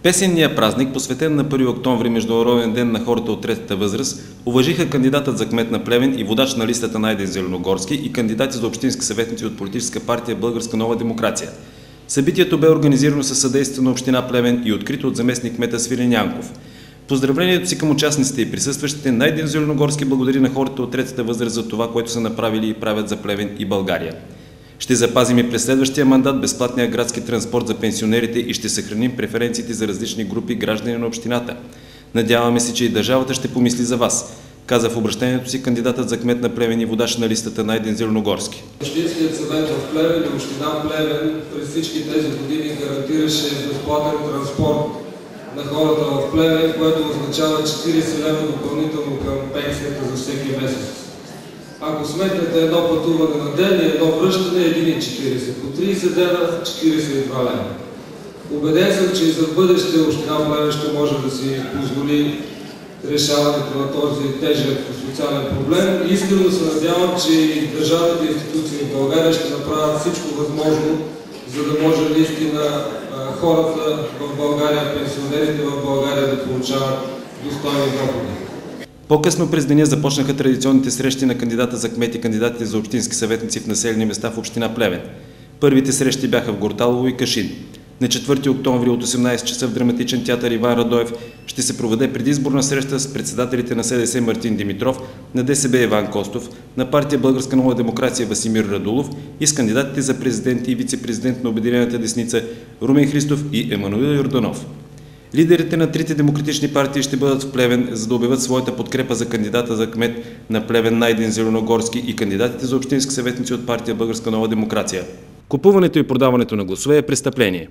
Песенният празник, посветен на 1 октомври, Международен ден на хората от третата възраст, уважиха кандидатът за кмет на Плевен и водач на листата Найден Зеленогорски и кандидати за общински съветници от политическа партия Българска нова демокрация. Събитието бе организирано със съдействието на община Плевен и открито от заместник кмета Свилен Янков. Поздравлението си към участниците и присъстващите, Найден Зеленогорски благодари на хората от третата възраст за това, което са направили и правят за Плевен и България. Ще запазим и през следващия мандат безплатния градски транспорт за пенсионерите и ще съхраним преференциите за различни групи граждани на общината. Надяваме се, че и държавата ще помисли за вас, каза в обращението си кандидатът за кмет на Плевен и водач на листата Найден Зеленогорски. Общинският съвет в Плевен и община Плевен през всички тези години гарантираше безплатен транспорт на хората в Плевен, което означава 40 лева допълнително към пенсията за всеки месец. Ако сметнете едно пътуване на ден и едно връщане, 1,40. По 30 дена 42 лева. Убеден съм, че и за бъдеще община Плевен ще може да си позволи решаването на този тежък социален проблем. Искрено се надявам, че и държавните институции в България ще направят всичко възможно, за да може наистина хората в България, пенсионерите в България да получават достойни доходи. По-късно през деня започнаха традиционните срещи на кандидата за кмет и кандидатите за общински съветници в населени места в община Плевен. Първите срещи бяха в Горталово и Кашин. На 4 октомври от 18 часа в драматичен театър Иван Радоев ще се проведе предизборна среща с председателите на СДС Мартин Димитров, на ДСБ Иван Костов, на партия Българска нова демокрация Васимир Радулов и с кандидатите за президент и вице-президент на Обединената десница Румен Христов и Емануил Йорданов. Лидерите на трите демократични партии ще бъдат в Плевен, за да обявят своята подкрепа за кандидата за кмет на Плевен Найден Зеленогорски и кандидатите за общински съветници от партия Българска нова демокрация. Купуването и продаването на гласове е престъпление.